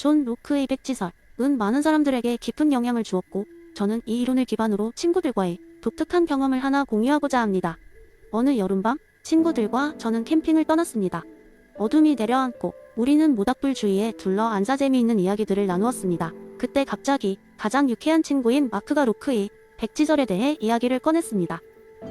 존 로크의 백지설은 많은 사람들에게 깊은 영향을 주었고, 저는 이 이론을 기반으로 친구들과의 독특한 경험을 하나 공유하고자 합니다. 어느 여름밤, 친구들과 저는 캠핑을 떠났습니다. 어둠이 내려앉고 우리는 모닥불 주위에 둘러 앉아 재미있는 이야기들을 나누었습니다. 그때 갑자기 가장 유쾌한 친구인 마크가 로크의 백지설에 대해 이야기를 꺼냈습니다.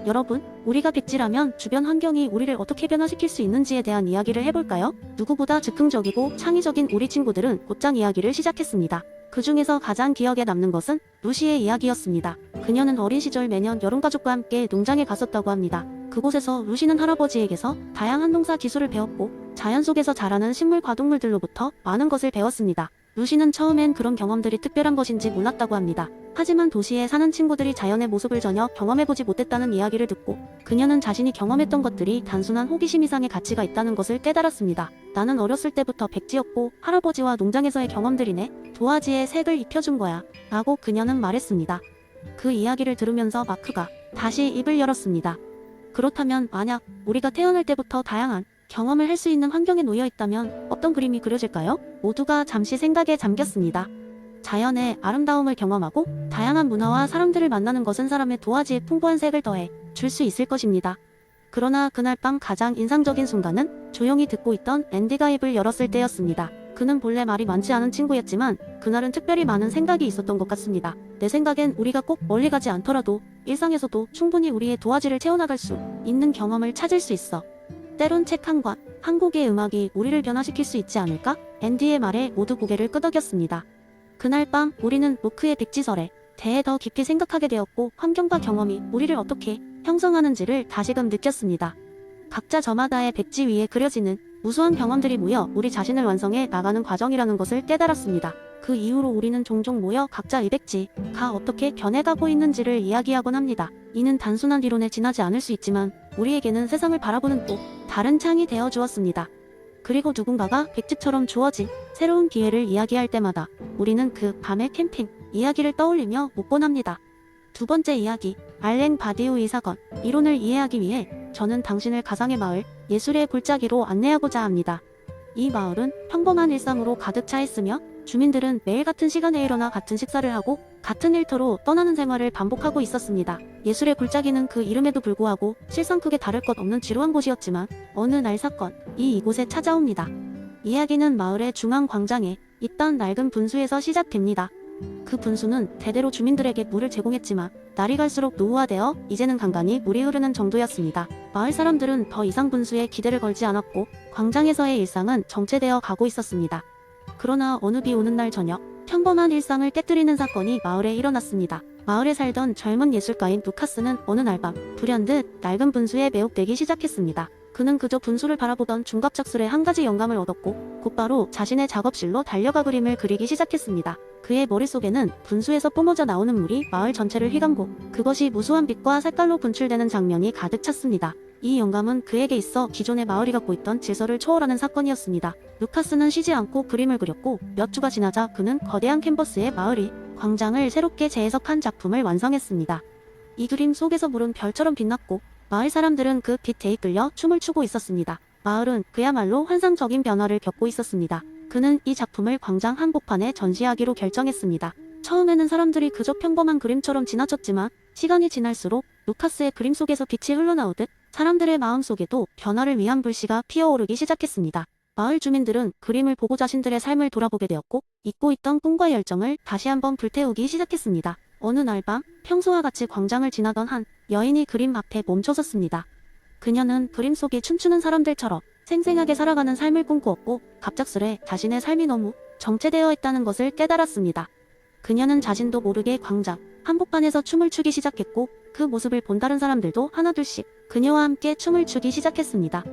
여러분, 우리가 백지라면 주변 환경이 우리를 어떻게 변화시킬 수 있는지에 대한 이야기를 해볼까요? 누구보다 즉흥적이고 창의적인 우리 친구들은 곧장 이야기를 시작했습니다. 그 중에서 가장 기억에 남는 것은 루시의 이야기였습니다. 그녀는 어린 시절 매년 여름가족과 함께 농장에 갔었다고 합니다. 그곳에서 루시는 할아버지에게서 다양한 농사 기술을 배웠고, 자연 속에서 자라는 식물과 동물들로부터 많은 것을 배웠습니다. 루시는 처음엔 그런 경험들이 특별한 것인지 몰랐다고 합니다. 하지만 도시에 사는 친구들이 자연의 모습을 전혀 경험해보지 못했다는 이야기를 듣고, 그녀는 자신이 경험했던 것들이 단순한 호기심 이상의 가치가 있다는 것을 깨달았습니다. 나는 어렸을 때부터 백지였고 할아버지와 농장에서의 경험들이네, 도화지에 색을 입혀준 거야 라고 그녀는 말했습니다. 그 이야기를 들으면서 마크가 다시 입을 열었습니다. 그렇다면 만약 우리가 태어날 때부터 다양한 경험을 할 수 있는 환경에 놓여 있다면 어떤 그림이 그려질까요? 모두가 잠시 생각에 잠겼습니다. 자연의 아름다움을 경험하고 다양한 문화와 사람들을 만나는 것은 사람의 도화지에 풍부한 색을 더해 줄 수 있을 것입니다. 그러나 그날 밤 가장 인상적인 순간은 조용히 듣고 있던 앤디가 입을 열었을 때였습니다. 그는 본래 말이 많지 않은 친구였지만 그날은 특별히 많은 생각이 있었던 것 같습니다. 내 생각엔 우리가 꼭 멀리 가지 않더라도 일상에서도 충분히 우리의 도화지를 채워나갈 수 있는 경험을 찾을 수 있어. 때론 책 한 권, 한 곡의 음악이 우리를 변화시킬 수 있지 않을까? 앤디의 말에 모두 고개를 끄덕였습니다. 그날 밤 우리는 로크의 백지설에 대해 더 깊이 생각하게 되었고, 환경과 경험이 우리를 어떻게 형성하는지를 다시금 느꼈습니다. 각자 저마다의 백지 위에 그려지는 무수한 경험들이 모여 우리 자신을 완성해 나가는 과정이라는 것을 깨달았습니다. 그 이후로 우리는 종종 모여 각자 이 백지가 어떻게 변해가고 있는지를 이야기하곤 합니다. 이는 단순한 이론에 지나지 않을 수 있지만 우리에게는 세상을 바라보는 또 다른 창이 되어 주었습니다. 그리고 누군가가 백지처럼 주어진 새로운 기회를 이야기할 때마다 우리는 그 밤의 캠핑 이야기를 떠올리며 묻곤 합니다. 두 번째 이야기, 알랭 바디우의 사건. 이론을 이해하기 위해 저는 당신을 가상의 마을, 예술의 골짜기로 안내하고자 합니다. 이 마을은 평범한 일상으로 가득 차 있으며 주민들은 매일 같은 시간에 일어나 같은 식사를 하고 같은 일터로 떠나는 생활을 반복하고 있었습니다. 예술의 골짜기는 그 이름에도 불구하고 실상 크게 다를 것 없는 지루한 곳이었지만 어느 날 사건이 이곳에 찾아옵니다. 이야기는 마을의 중앙 광장에 있던 낡은 분수에서 시작됩니다. 그 분수는 대대로 주민들에게 물을 제공했지만 날이 갈수록 노후화되어 이제는 간간히 물이 흐르는 정도였습니다. 마을 사람들은 더 이상 분수에 기대를 걸지 않았고 광장에서의 일상은 정체되어 가고 있었습니다. 그러나 어느 비 오는 날 저녁, 평범한 일상을 깨뜨리는 사건이 마을에 일어났습니다. 마을에 살던 젊은 예술가인 루카스는 어느 날 밤 불현듯 낡은 분수에 매혹되기 시작했습니다. 그는 그저 분수를 바라보던 중갑작술에 한 가지 영감을 얻었고 곧바로 자신의 작업실로 달려가 그림을 그리기 시작했습니다. 그의 머릿속에는 분수에서 뿜어져 나오는 물이 마을 전체를 휘감고 그것이 무수한 빛과 색깔로 분출되는 장면이 가득 찼습니다. 이 영감은 그에게 있어 기존의 마을이 갖고 있던 질서를 초월하는 사건이었습니다. 루카스는 쉬지 않고 그림을 그렸고 몇 주가 지나자 그는 거대한 캔버스에 마을이 광장을 새롭게 재해석한 작품을 완성했습니다. 이 그림 속에서 물은 별처럼 빛났고 마을 사람들은 그 빛에 이끌려 춤을 추고 있었습니다. 마을은 그야말로 환상적인 변화를 겪고 있었습니다. 그는 이 작품을 광장 한복판에 전시하기로 결정했습니다. 처음에는 사람들이 그저 평범한 그림처럼 지나쳤지만 시간이 지날수록 루카스의 그림 속에서 빛이 흘러나오듯 사람들의 마음속에도 변화를 위한 불씨가 피어오르기 시작했습니다. 마을 주민들은 그림을 보고 자신들의 삶을 돌아보게 되었고 잊고 있던 꿈과 열정을 다시 한번 불태우기 시작했습니다. 어느 날 밤 평소와 같이 광장을 지나던 한 여인이 그림 앞에 멈춰섰습니다. 그녀는 그림 속에 춤추는 사람들처럼 생생하게 살아가는 삶을 꿈꾸었고 갑작스레 자신의 삶이 너무 정체되어 있다는 것을 깨달았습니다. 그녀는 자신도 모르게 광장 한복판에서 춤을 추기 시작했고 그 모습을 본 다른 사람들도 하나둘씩 그녀와 함께 춤을 추기 시작했습니다.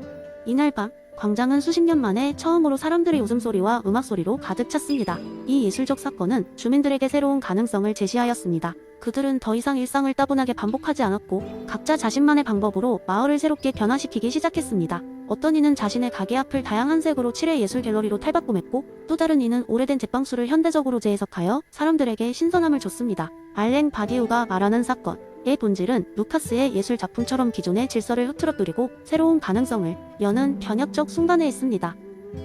이날 밤 광장은 수십 년 만에 처음으로 사람들의 웃음소리와 음악소리로 가득 찼습니다. 이 예술적 사건은 주민들에게 새로운 가능성을 제시하였습니다. 그들은 더 이상 일상을 따분하게 반복하지 않았고 각자 자신만의 방법으로 마을을 새롭게 변화시키기 시작했습니다. 어떤 이는 자신의 가게 앞을 다양한 색으로 칠해 예술 갤러리로 탈바꿈했고 또 다른 이는 오래된 제빵수를 현대적으로 재해석하여 사람들에게 신선함을 줬습니다. 알랭 바디우가 말하는 사건의 본질은 루카스의 예술 작품처럼 기존의 질서를 흐트러뜨리고 새로운 가능성을 여는 변혁적 순간에 있습니다.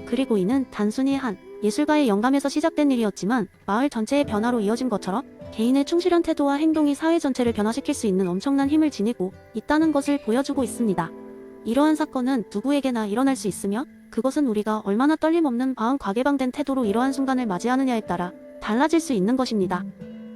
그리고 이는 단순히 한 예술가의 영감에서 시작된 일이었지만 마을 전체의 변화로 이어진 것처럼 개인의 충실한 태도와 행동이 사회 전체를 변화시킬 수 있는 엄청난 힘을 지니고 있다는 것을 보여주고 있습니다. 이러한 사건은 누구에게나 일어날 수 있으며 그것은 우리가 얼마나 떨림없는 과개방된 태도로 이러한 순간을 맞이하느냐에 따라 달라질 수 있는 것입니다.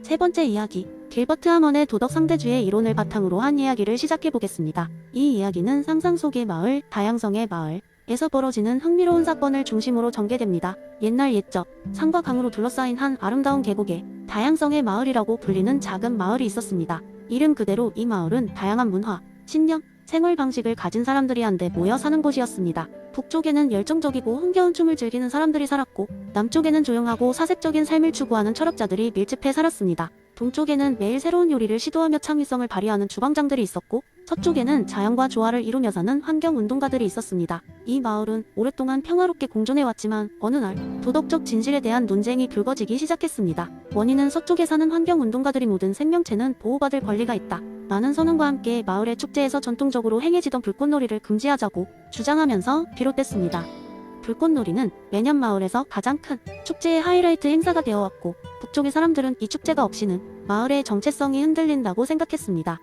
세 번째 이야기, 길버트 하먼의 도덕 상대주의 이론을 바탕으로 한 이야기를 시작해 보겠습니다. 이 이야기는 상상 속의 마을, 다양성의 마을에서 벌어지는 흥미로운 사건을 중심으로 전개됩니다. 옛날 옛적, 산과 강으로 둘러싸인 한 아름다운 계곡에 다양성의 마을이라고 불리는 작은 마을이 있었습니다. 이름 그대로 이 마을은 다양한 문화, 신념, 생활 방식을 가진 사람들이 한데 모여 사는 곳이었습니다. 북쪽에는 열정적이고 흥겨운 춤을 즐기는 사람들이 살았고 남쪽에는 조용하고 사색적인 삶을 추구하는 철학자들이 밀집해 살았습니다. 동쪽에는 매일 새로운 요리를 시도하며 창의성을 발휘하는 주방장들이 있었고 서쪽에는 자연과 조화를 이루며 사는 환경운동가들이 있었습니다. 이 마을은 오랫동안 평화롭게 공존해왔지만 어느 날 도덕적 진실에 대한 논쟁이 불거지기 시작했습니다. 원인은 서쪽에 사는 환경운동가들이 모든 생명체는 보호받을 권리가 있다 라는 선언과 함께 마을의 축제에서 전통적으로 행해지던 불꽃놀이를 금지하자고 주장하면서 비롯됐습니다. 불꽃놀이는 매년 마을에서 가장 큰 축제의 하이라이트 행사가 되어왔고 북쪽의 사람들은 이 축제가 없이는 마을의 정체성이 흔들린다고 생각했습니다.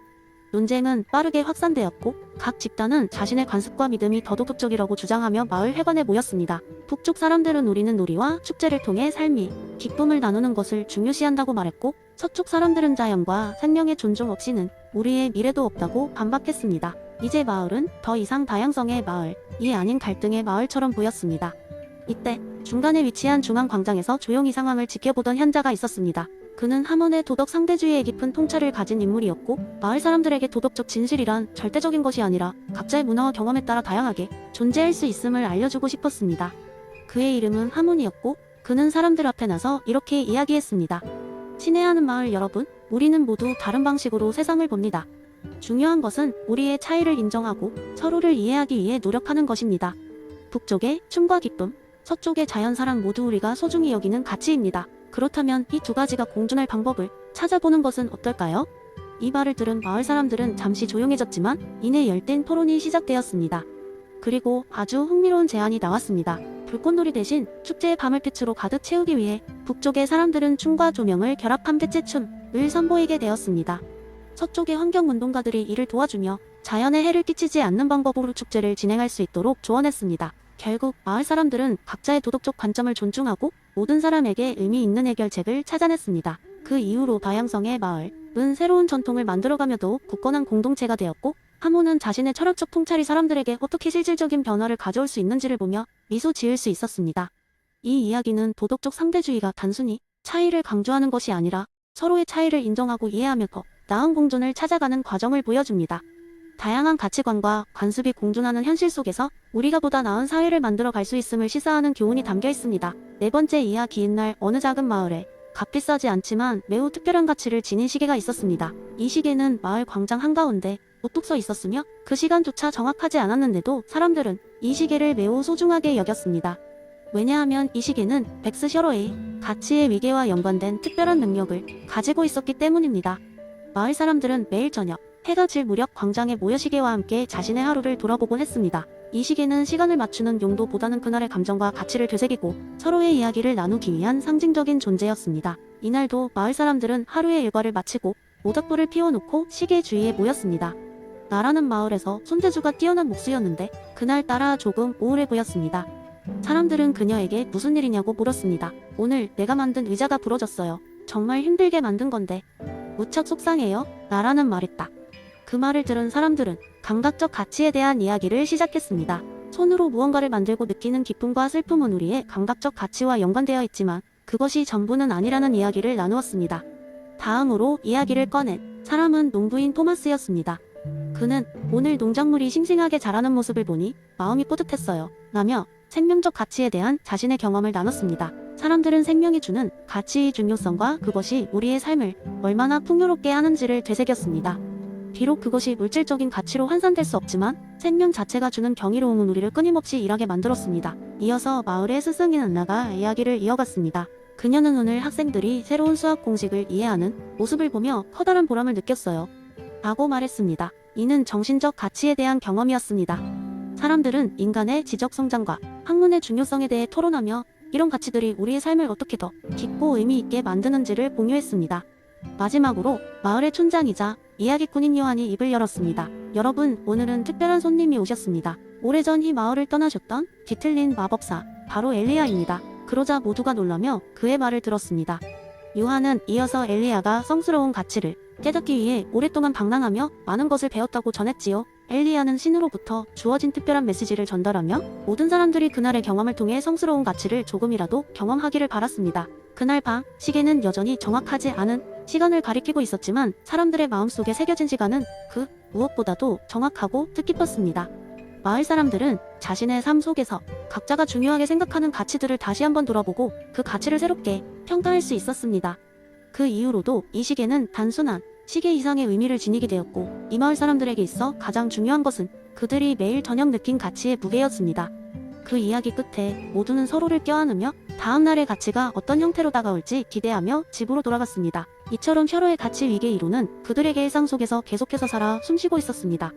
논쟁은 빠르게 확산되었고 각 집단은 자신의 관습과 믿음이 더 도덕적이라고 주장하며 마을 회관에 모였습니다. 북쪽 사람들은 우리는 놀이와 축제를 통해 삶이 기쁨을 나누는 것을 중요시한다고 말했고 서쪽 사람들은 자연과 생명의 존중 없이는 우리의 미래도 없다고 반박했습니다. 이제 마을은 더 이상 다양성의 마을이 아닌 갈등의 마을처럼 보였습니다. 이때 중간에 위치한 중앙광장에서 조용히 상황을 지켜보던 현자가 있었습니다. 그는 하먼의 도덕 상대주의에 깊은 통찰을 가진 인물이었고 마을 사람들에게 도덕적 진실이란 절대적인 것이 아니라 각자의 문화와 경험에 따라 다양하게 존재할 수 있음을 알려주고 싶었습니다. 그의 이름은 하몬이었고 그는 사람들 앞에 나서 이렇게 이야기했습니다. 친애하는 마을 여러분, 우리는 모두 다른 방식으로 세상을 봅니다. 중요한 것은 우리의 차이를 인정하고 서로를 이해하기 위해 노력하는 것입니다. 북쪽의 춤과 기쁨, 서쪽의 자연사랑 모두 우리가 소중히 여기는 가치입니다. 그렇다면 이 두 가지가 공존할 방법을 찾아보는 것은 어떨까요? 이 말을 들은 마을 사람들은 잠시 조용해졌지만 이내 열띤 토론이 시작되었습니다. 그리고 아주 흥미로운 제안이 나왔습니다. 불꽃놀이 대신 축제의 밤을 빛으로 가득 채우기 위해 북쪽의 사람들은 춤과 조명을 결합한 빛의 춤을 선보이게 되었습니다. 서쪽의 환경운동가들이 이를 도와주며 자연에 해를 끼치지 않는 방법으로 축제를 진행할 수 있도록 조언했습니다. 결국 마을 사람들은 각자의 도덕적 관점을 존중하고 모든 사람에게 의미 있는 해결책을 찾아냈습니다. 그 이후로 다양성의 마을은 새로운 전통을 만들어가며 더욱 굳건한 공동체가 되었고 하몬은 자신의 철학적 통찰이 사람들에게 어떻게 실질적인 변화를 가져올 수 있는지를 보며 미소 지을 수 있었습니다. 이 이야기는 도덕적 상대주의가 단순히 차이를 강조하는 것이 아니라 서로의 차이를 인정하고 이해하며 더 나은 공존을 찾아가는 과정을 보여줍니다. 다양한 가치관과 관습이 공존하는 현실 속에서 우리가 보다 나은 사회를 만들어 갈 수 있음을 시사하는 교훈이 담겨 있습니다. 네 번째 이야기, 옛날 어느 작은 마을에 값비싸지 않지만 매우 특별한 가치를 지닌 시계가 있었습니다. 이 시계는 마을 광장 한가운데 우뚝 서 있었으며 그 시간조차 정확하지 않았는데도 사람들은 이 시계를 매우 소중하게 여겼습니다. 왜냐하면 이 시계는 백스 셔러의 가치의 위계와 연관된 특별한 능력을 가지고 있었기 때문입니다. 마을 사람들은 매일 저녁 해가 질 무렵 광장에 모여 시계와 함께 자신의 하루를 돌아보곤 했습니다. 이 시계는 시간을 맞추는 용도보다는 그날의 감정과 가치를 되새기고 서로의 이야기를 나누기 위한 상징적인 존재였습니다. 이날도 마을 사람들은 하루의 일과를 마치고 모닥불을 피워놓고 시계 주위에 모였습니다. 나라는 마을에서 손재주가 뛰어난 목수였는데 그날따라 조금 우울해 보였습니다. 사람들은 그녀에게 무슨 일이냐고 물었습니다. 오늘 내가 만든 의자가 부러졌어요. 정말 힘들게 만든 건데 무척 속상해요. 나라는 말했다. 그 말을 들은 사람들은 감각적 가치에 대한 이야기를 시작했습니다. 손으로 무언가를 만들고 느끼는 기쁨과 슬픔은 우리의 감각적 가치와 연관되어 있지만 그것이 전부는 아니라는 이야기를 나누었습니다. 다음으로 이야기를 꺼낸 사람은 농부인 토마스였습니다. 그는 오늘 농작물이 싱싱하게 자라는 모습을 보니 마음이 뿌듯했어요. 라며 생명적 가치에 대한 자신의 경험을 나눴습니다. 사람들은 생명이 주는 가치의 중요성과 그것이 우리의 삶을 얼마나 풍요롭게 하는지를 되새겼습니다. 비록 그것이 물질적인 가치로 환산될 수 없지만 생명 자체가 주는 경이로움은 우리를 끊임없이 일하게 만들었습니다. 이어서 마을의 스승인 안나가 이야기를 이어갔습니다. 그녀는 오늘 학생들이 새로운 수학 공식을 이해하는 모습을 보며 커다란 보람을 느꼈어요. 라고 말했습니다. 이는 정신적 가치에 대한 경험이었습니다. 사람들은 인간의 지적 성장과 학문의 중요성에 대해 토론하며 이런 가치들이 우리의 삶을 어떻게 더 깊고 의미 있게 만드는지를 공유했습니다. 마지막으로 마을의 촌장이자 이야기꾼인 요한이 입을 열었습니다. 여러분, 오늘은 특별한 손님이 오셨습니다. 오래전 이 마을을 떠나셨던 뒤틀린 마법사, 바로 엘리야입니다. 그러자 모두가 놀라며 그의 말을 들었습니다. 요한은 이어서 엘리야가 성스러운 가치를 깨닫기 위해 오랫동안 방랑하며 많은 것을 배웠다고 전했지요. 엘리야는 신으로부터 주어진 특별한 메시지를 전달하며 모든 사람들이 그날의 경험을 통해 성스러운 가치를 조금이라도 경험하기를 바랐습니다. 그날 밤, 시계는 여전히 정확하지 않은 시간을 가리키고 있었지만 사람들의 마음속에 새겨진 시간은 그 무엇보다도 정확하고 뜻깊었습니다. 마을 사람들은 자신의 삶 속에서 각자가 중요하게 생각하는 가치들을 다시 한번 돌아보고 그 가치를 새롭게 평가할 수 있었습니다. 그 이후로도 이 시계는 단순한 시계 이상의 의미를 지니게 되었고, 이 마을 사람들에게 있어 가장 중요한 것은 그들이 매일 저녁 느낀 가치의 무게였습니다. 그 이야기 끝에 모두는 서로를 껴안으며 다음 날의 가치가 어떤 형태로 다가올지 기대하며 집으로 돌아갔습니다. 이처럼 서로의 가치 위계 이론은 그들에게 일상 속에서 계속해서 살아 숨쉬고 있었습니다.